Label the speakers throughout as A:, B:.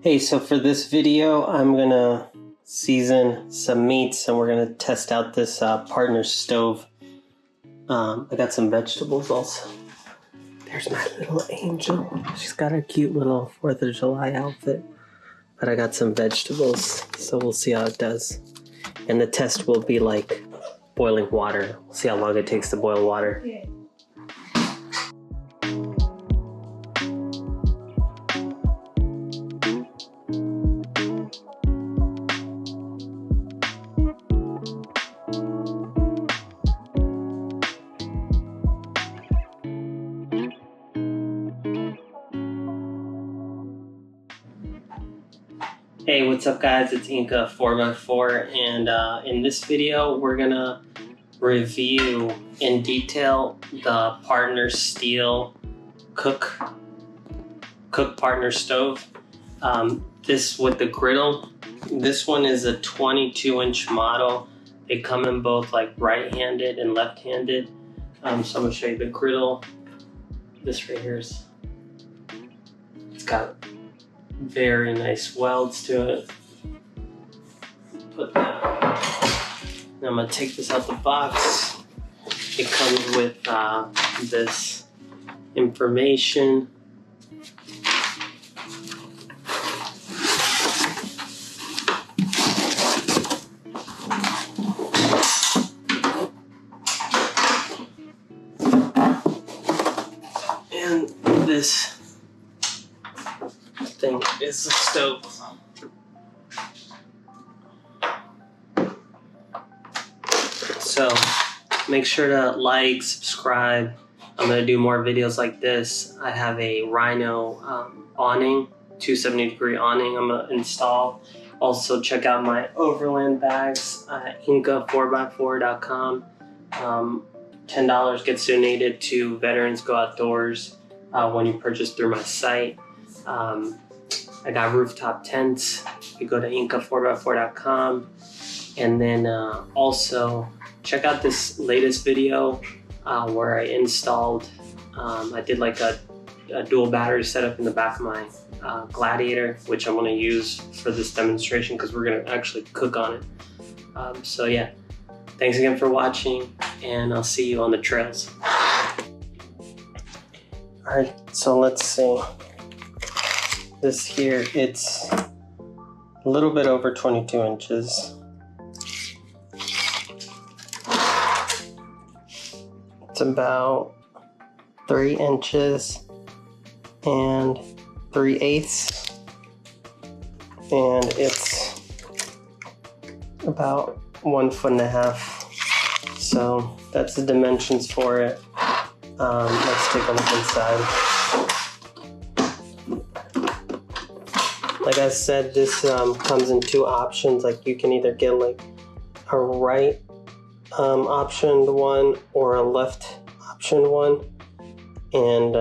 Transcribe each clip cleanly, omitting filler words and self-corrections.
A: Hey, so for this video, I'm gonna season some meats and we're gonna test out this partner stove. I got some vegetables also. There's my little angel. She's got a cute little 4th of July outfit. But I got some vegetables, so we'll see how it does. And the test will be like boiling water. We'll see how long it takes to boil water.
B: Yeah.
A: Hey, what's up guys? It's Inca 4x4 and in this video we're gonna review in detail the Partner Steel Cook Partner Stove. This with the griddle. This one is a 22-inch model. They come in both like right-handed and left-handed. So I'm gonna show you the griddle. This right here is, it's got very nice welds to it. Put that. Now I'm gonna take this out the box. It comes with this information. And this thing is the stove. So make sure to like, subscribe. I'm gonna do more videos like this. I have a Rhino awning, 270-degree awning I'm gonna install. Also check out my overland bags at inca4x4.com. $10 gets donated to Veterans Go Outdoors when you purchase through my site. I got rooftop tents. You go to inca4x4.com, and then also check out this latest video where I installed. I did like a dual battery setup in the back of my Gladiator, which I'm going to use for this demonstration because we're going to actually cook on it. So yeah, thanks again for watching, and I'll see you on the trails. All right, so let's see. This here, it's a little bit over 22 inches. It's about 3 inches and 3/8, and it's about 1.5 feet. So that's the dimensions for it. Let's take a look inside. Like I said, this comes in 2 options. Like you can either get like a right optioned one or a left optioned one, and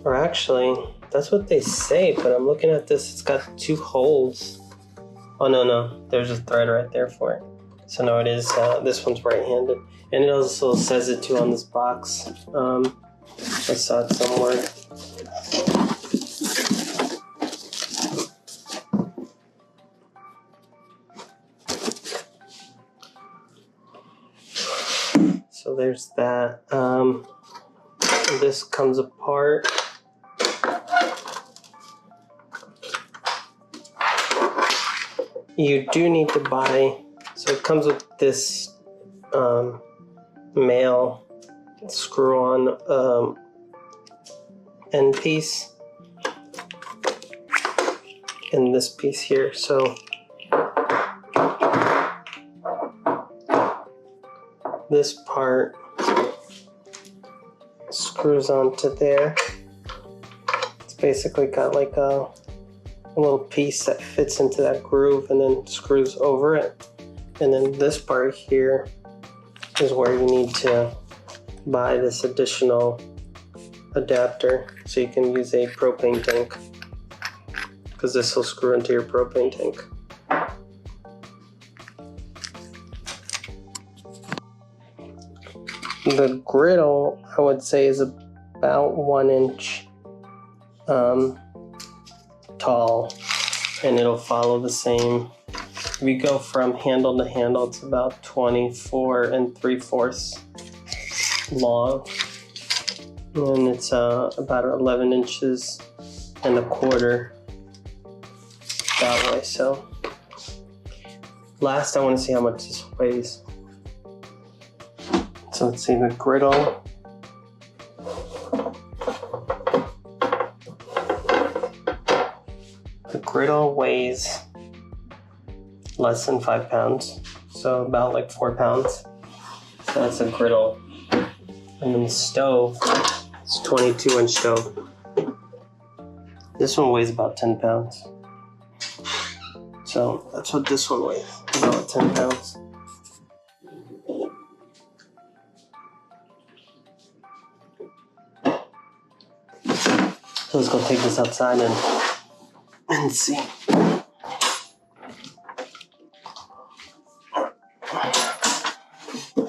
A: or actually that's what they say, but I'm looking at this, it's got 2 holes. Oh no, there's a thread right there for it. So no, it is this one's right-handed, and it also says it too on this box. I saw it somewhere. So there's that. This comes apart. You do need to buy, so it comes with this male screw-on end piece and this piece here. So this part screws onto there. It's basically got like a little piece that fits into that groove and then screws over it. And then this part here is where you need to buy this additional adapter so you can use a propane tank, because this will screw into your propane tank. The griddle, I would say, is about 1 inch tall, and it'll follow the same. If you go from handle to handle, it's about 24 3/4 long, and it's about 11 inches and a quarter that way. So last, I want to see how much this weighs. So let's see the griddle. The griddle weighs less than 5 pounds, so about like 4 pounds. So that's a griddle. And then the stove, it's a 22-inch stove. This one weighs about 10 pounds. So that's what this one weighs, about 10 pounds. So let's go take this outside and see.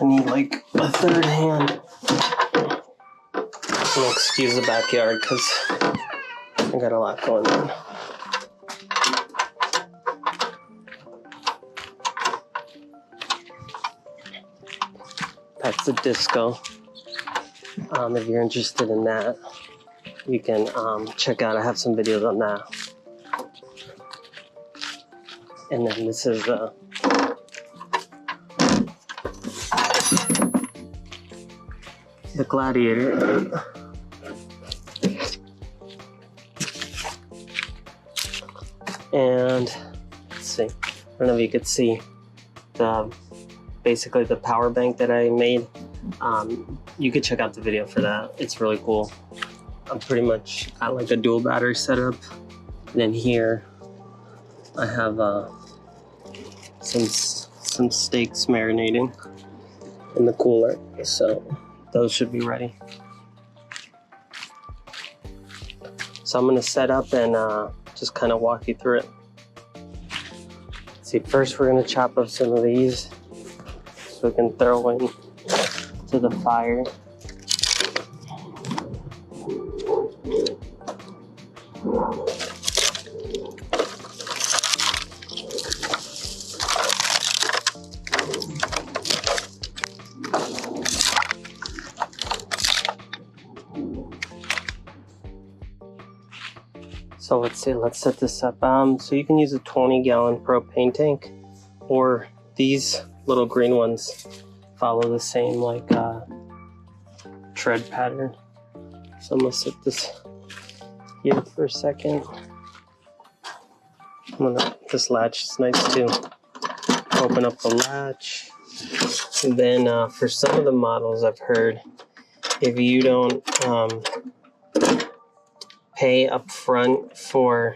A: I need like a third hand. I'll excuse the backyard because I got a lot going on. That's the disco. If you're interested in that, you can check out. I have some videos on that. And then this is the Gladiator. And let's see. I don't know if you could see basically the power bank that I made. You could check out the video for that. It's really cool. I'm pretty much got like a dual battery setup. And then here I have some steaks marinating in the cooler, so those should be ready. So I'm gonna set up and just kind of walk you through it. See, first we're gonna chop up some of these so we can throw in to the fire. So let's see, let's set this up. So you can use a 20-gallon propane tank, or these little green ones follow the same like tread pattern. So I'm gonna set this here for a second. This latch is nice too. Open up the latch. And then for some of the models I've heard, if you don't pay up front for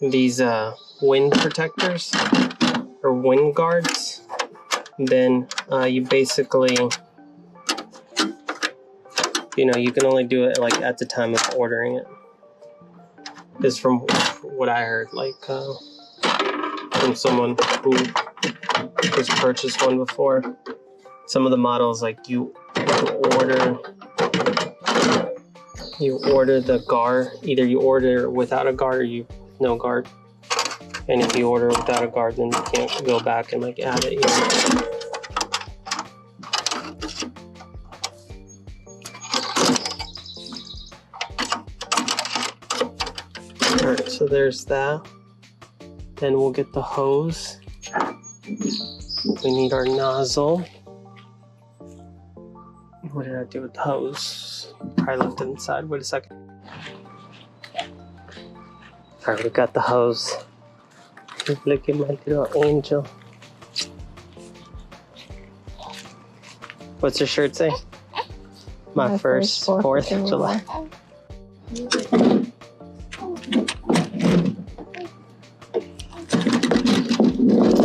A: these wind protectors or wind guards, then you basically, you can only do it like at the time of ordering it. This is from what I heard, like from someone who has purchased one before. Some of the models, like you order the guard. Either you order without a guard or you no guard. And if you order without a guard, then you can't go back and like add it. Alright, so there's that. Then we'll get the hose. We need our nozzle. What did I do with the hose? Probably left it inside. Wait a second. Alright, we got the hose. Look at my little angel. What's your shirt say? My first 4th of July.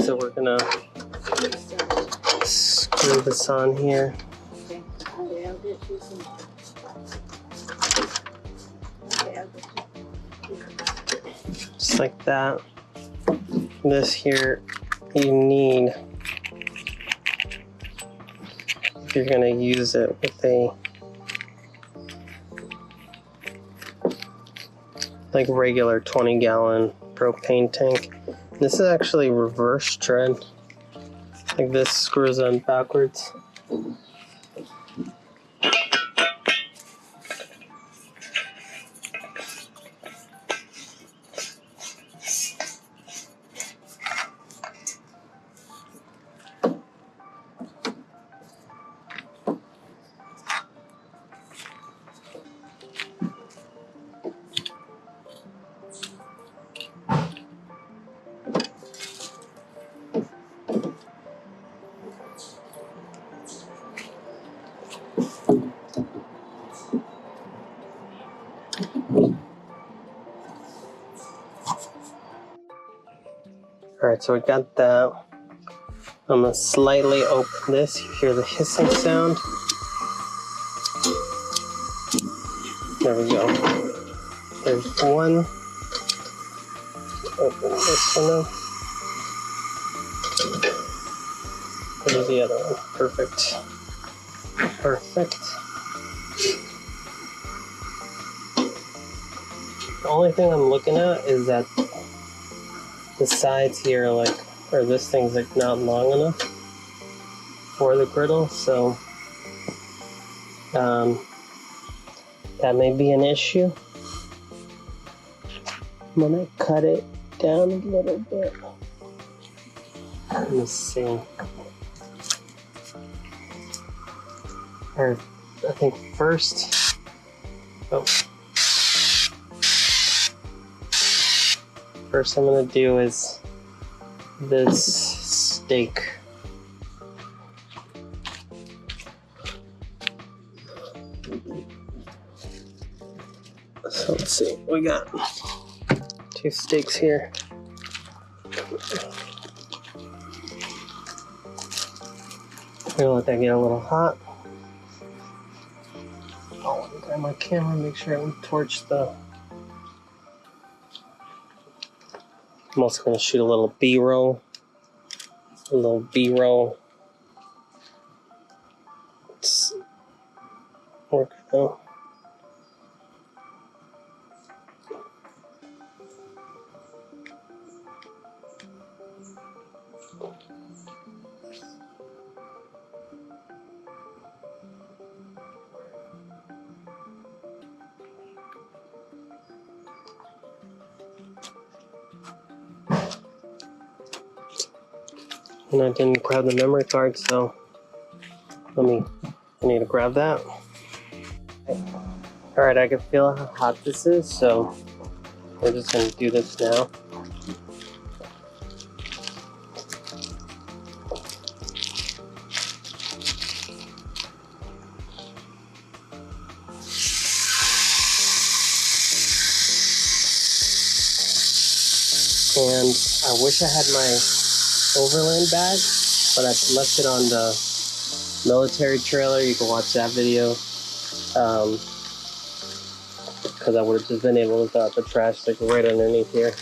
A: So we're gonna screw this on here. Just like that. This here you need, if you're gonna use it with like regular 20-gallon propane tank. This is actually reverse tread. Like this screws on backwards. Alright, so we got that. I'm gonna slightly open this. You hear the hissing sound. There we go. There's one. Open this one up. There's the other one. Perfect. Perfect. The only thing I'm looking at is that the sides here, like, or this thing's like not long enough for the griddle, so that may be an issue. I'm gonna cut it down a little bit. Let me see. Or I think first. Oh. First I'm gonna do is this stake. So let's see, we got 2 stakes here. I'm gonna let that get a little hot. Oh, let me grab my camera, make sure I don't torch the. I'm also going to shoot a little B-roll. A little B-roll. It's working out. And I didn't grab the memory card, so I need to grab that. Alright, I can feel how hot this is, so we're just going to do this now. And I wish I had my overland bag, but I left it on the military trailer. You can watch that video, because I would have just been able to throw the trash like right underneath here.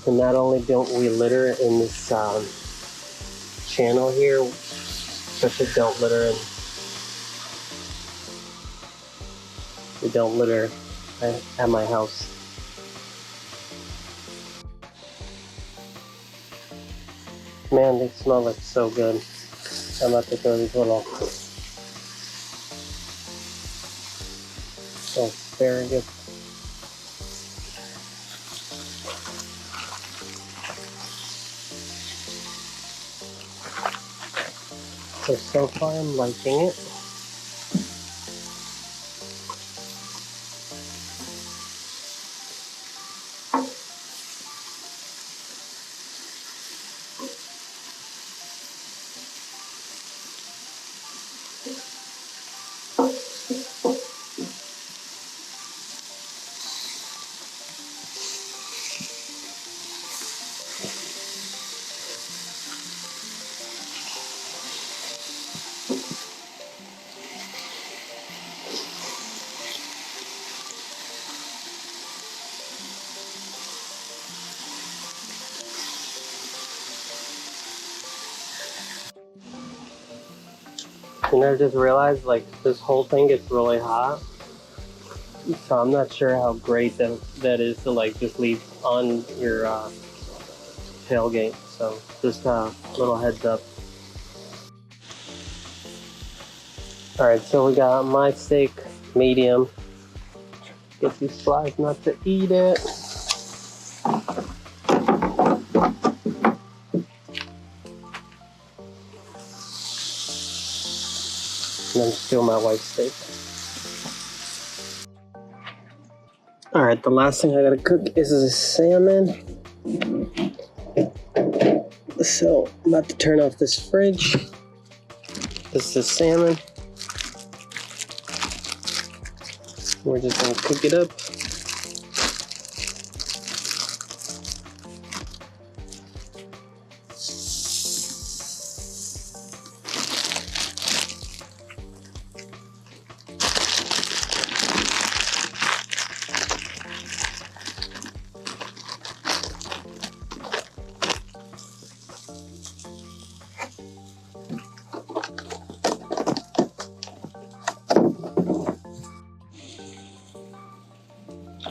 A: And not only don't we litter in this channel here, especially we don't litter at my house. Man, they smell like so good. I'm about to throw these little asparagus. So far I'm liking it. And I just realized like this whole thing gets really hot. So I'm not sure how great that is to like just leave on your tailgate. So just a little heads up. Alright, so we got my steak medium. Get these flies not to eat it. And then still my white steak. Alright, the last thing I gotta cook is the salmon. So I'm about to turn off this fridge. This is salmon. We're just gonna cook it up.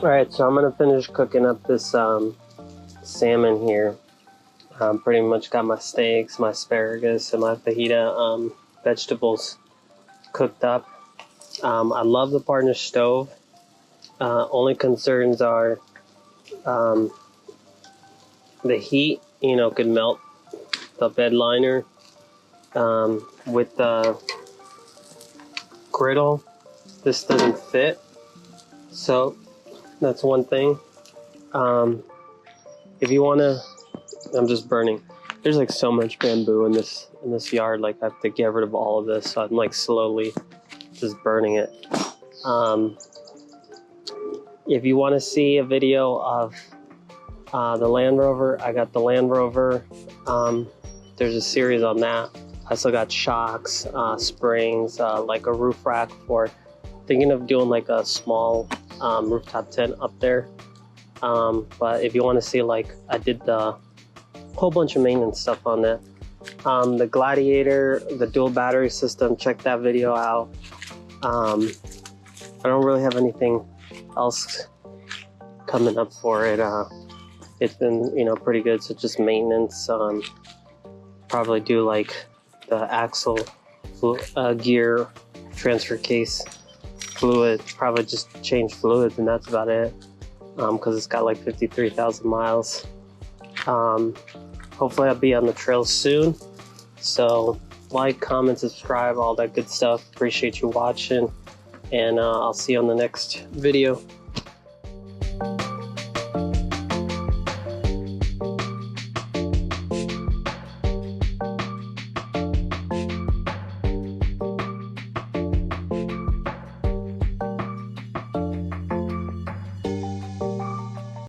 A: Alright, so I'm gonna finish cooking up this salmon here. Pretty much got my steaks, my asparagus, and my fajita vegetables cooked up. I love the partner stove. Only concerns are the heat, you know, could melt the bed liner. With the griddle, this doesn't fit. So that's one thing. If you wanna, I'm just burning. There's like so much bamboo in this yard. Like I have to get rid of all of this. So I'm like slowly just burning it. If you want to see a video of the Land Rover, I got the Land Rover. There's a series on that. I still got shocks, springs, like a roof rack for thinking of doing like a small rooftop tent up there. But if you want to see, like, I did the whole bunch of maintenance stuff on that. The Gladiator, the dual battery system, check that video out. I don't really have anything else coming up for it. It's been, you know, pretty good. So just maintenance. Probably do like the axle gear transfer case fluid. Probably just change fluids, and that's about it. Because it's got like 53,000 miles. Hopefully I'll be on the trail soon. So like, comment, subscribe, all that good stuff. Appreciate you watching, and I'll see you on the next video.